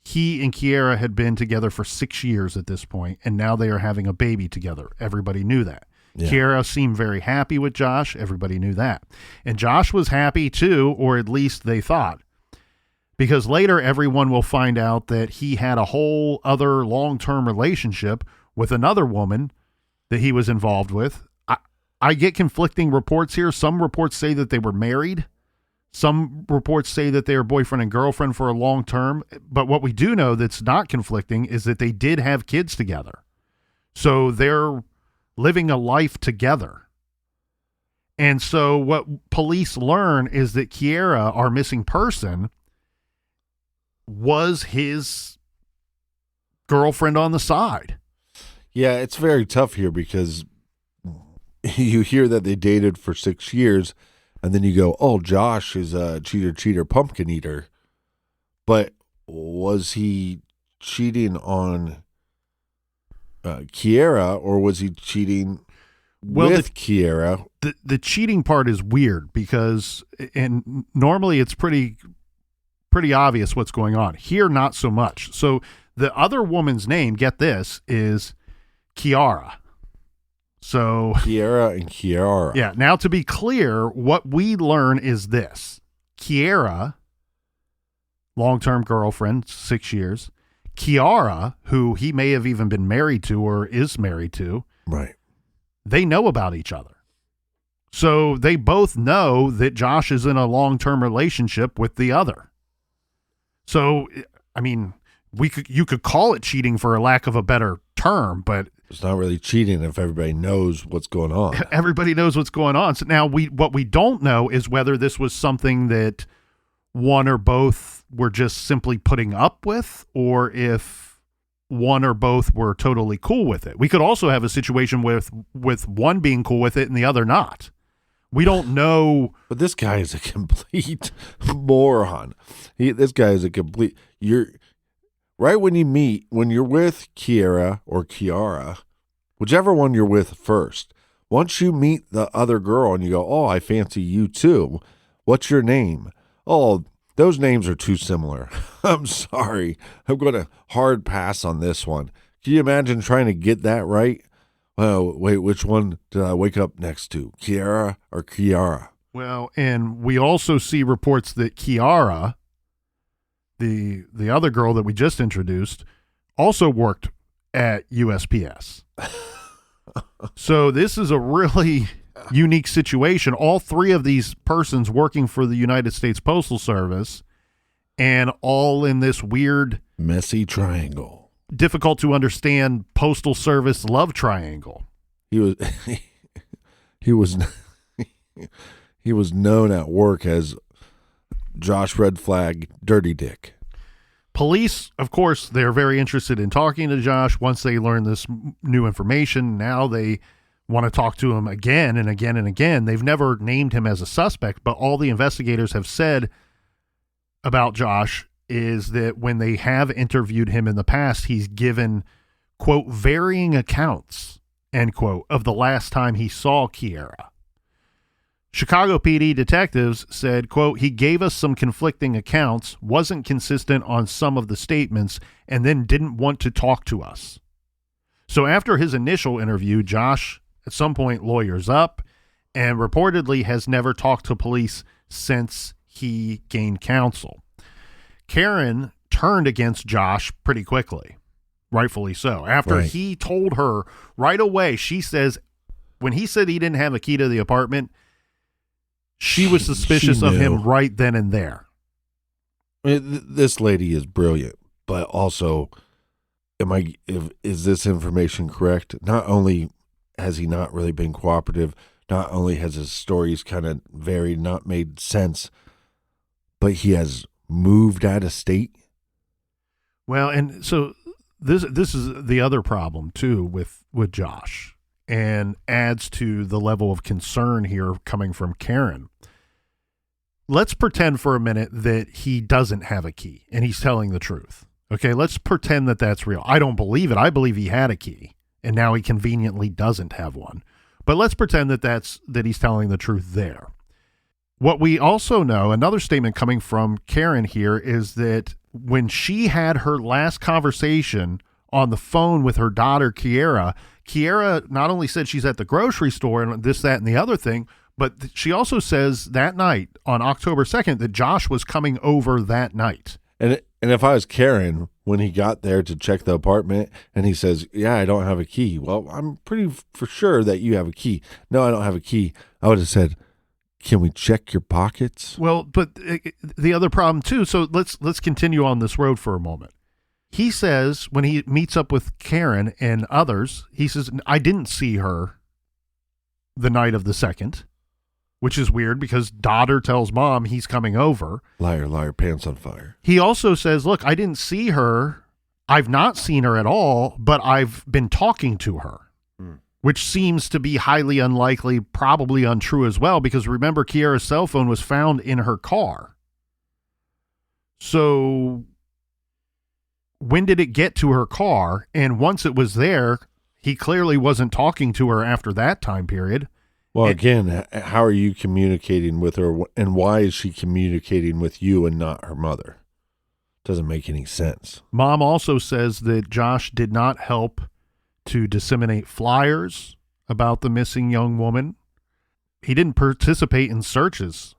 He and Kierra had been together for 6 years at this point, and now they are having a baby together. Everybody knew that. Yeah. Kierra seemed very happy with Josh. Everybody knew that. And Josh was happy too, or at least they thought. Because later everyone will find out that he had a whole other long-term relationship with another woman that he was involved with. I get conflicting reports here. Some reports say that they were married. Some reports say that they were boyfriend and girlfriend for a long term. But what we do know that's not conflicting is that they did have kids together. So they're living a life together. And so what police learn is that Kierra, our missing person, was his girlfriend on the side. Yeah, it's very tough here because you hear that they dated for 6 years, and then you go, oh, Josh is a cheater, pumpkin eater. But was he cheating on Kierra, or was he cheating with Kierra? The cheating part is weird because, and normally it's pretty obvious what's going on. Here, not so much. So the other woman's name, get this, is Kierra. So Kierra and Kierra. Yeah. Now, to be clear, what we learn is this: Kierra, long-term girlfriend, 6 years. Kierra, who he may have even been married to or is married to. Right. They know about each other. So they both know that Josh is in a long-term relationship with the other. So, I mean, you could call it cheating for a lack of a better term, but it's not really cheating if everybody knows what's going on. Everybody knows what's going on. So now what we don't know is whether this was something that one or both were just simply putting up with, or if one or both were totally cool with it. We could also have a situation with one being cool with it and the other not. We don't know. But this guy is a complete moron. This guy is a complete. You're right when you're with Kierra or Kiara, whichever one you're with first. Once you meet the other girl and you go, "Oh, I fancy you too. What's your name?" Oh, those names are too similar. I'm sorry. I'm going to hard pass on this one. Can you imagine trying to get that right? Oh, wait, which one did I wake up next to? Kierra or Kiara? Well, and we also see reports that Kiara, the other girl that we just introduced, also worked at USPS. So this is a really unique situation. All three of these persons working for the United States Postal Service, and all in this weird, messy triangle. difficult to understand Postal Service love triangle. He was he was known at work as Josh Red Flag Dirty Dick. Police, of course, they're very interested in talking to Josh once they learn this new information. Now they want to talk to him again and again and again. They've never named him as a suspect, but all the investigators have said about Josh is that when they have interviewed him in the past, he's given, quote, varying accounts, end quote, of the last time he saw Kierra. Chicago PD detectives said, quote, he gave us some conflicting accounts, wasn't consistent on some of the statements, and then didn't want to talk to us. So after his initial interview, Josh at some point lawyers up and reportedly has never talked to police since he gained counsel. Karen turned against Josh pretty quickly, rightfully so. After he told her right away, she says, when he said he didn't have a key to the apartment, she was suspicious of him right then and there. This lady is brilliant, but also, is this information correct? Not only has he not really been cooperative, not only has his stories kind of varied, not made sense, but he has moved out of state. Well, and so this is the other problem too with Josh, and adds to the level of concern here coming from Karen. Let's pretend for a minute that he doesn't have a key and he's telling the truth. Okay, let's pretend that that's real. I don't believe it. I believe he had a key and now he conveniently doesn't have one. But let's pretend that he's telling the truth there. What we also know, another statement coming from Karen here, is that when she had her last conversation on the phone with her daughter, Kierra not only said she's at the grocery store and this, that, and the other thing, but she also says that night on October 2nd that Josh was coming over that night. And if I was Karen, when he got there to check the apartment and he says, yeah, I don't have a key. Well, I'm pretty for sure that you have a key. No, I don't have a key. I would have said, can we check your pockets? Well, but the other problem too, so let's continue on this road for a moment. He says when he meets up with Karen and others, he says, I didn't see her the night of the 2nd, which is weird because daughter tells mom he's coming over. Liar, liar, pants on fire. He also says, look, I didn't see her. I've not seen her at all, but I've been talking to her. Which seems to be highly unlikely, probably untrue as well, because remember, Kierra's cell phone was found in her car. So when did it get to her car? And once it was there, he clearly wasn't talking to her after that time period. Well, again, how are you communicating with her, and why is she communicating with you and not her mother? Doesn't make any sense. Mom also says that Josh did not help to disseminate flyers about the missing young woman. He didn't participate in searches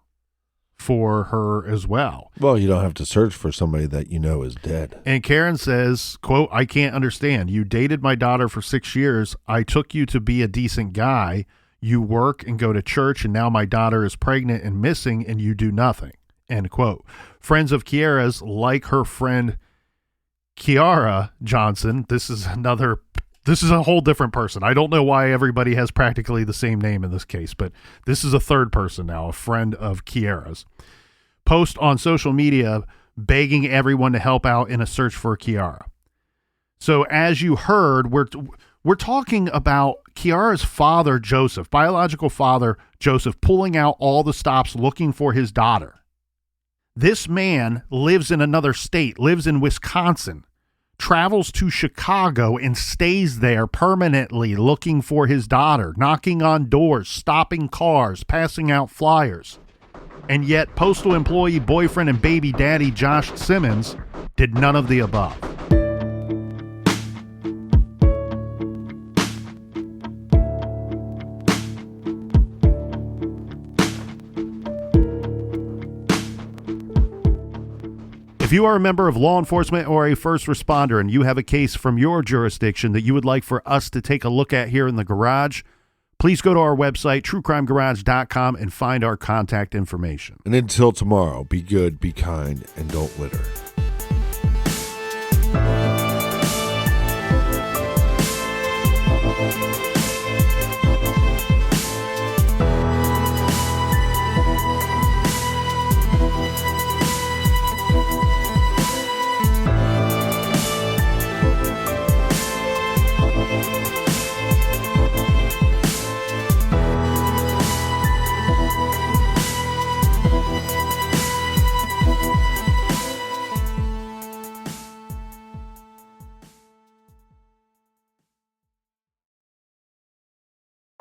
for her as well. Well, you don't have to search for somebody that you know is dead. And Karen says, quote, I can't understand. You dated my daughter for 6 years. I took you to be a decent guy. You work and go to church, and now my daughter is pregnant and missing, and you do nothing, end quote. Friends of Kierra's, like her friend Kierra Johnson, this is a whole different person. I don't know why everybody has practically the same name in this case, but this is a third person now, a friend of Kierra's. Post on social media begging everyone to help out in a search for Kierra. So as you heard, we're talking about Kierra's father, Joseph, biological father, Joseph, pulling out all the stops looking for his daughter. This man lives in another state, lives in Wisconsin, travels to Chicago and stays there permanently looking for his daughter, knocking on doors, stopping cars, passing out flyers. And yet postal employee, boyfriend, and baby daddy Josh Simmons did none of the above. If you are a member of law enforcement or a first responder and you have a case from your jurisdiction that you would like for us to take a look at here in the garage, please go to our website, truecrimegarage.com, and find our contact information. And until tomorrow, be good, be kind, and don't litter.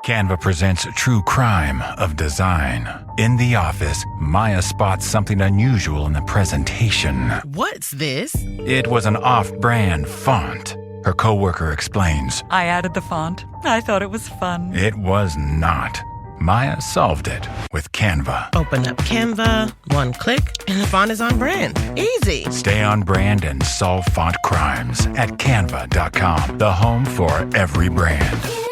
Canva presents True Crime of Design. In the office, Maya spots something unusual in the presentation. What's this? It was an off-brand font. Her coworker explains. I added the font. I thought it was fun. It was not. Maya solved it with Canva. Open up Canva, one click, and the font is on brand. Easy. Stay on brand and solve font crimes at canva.com, the home for every brand.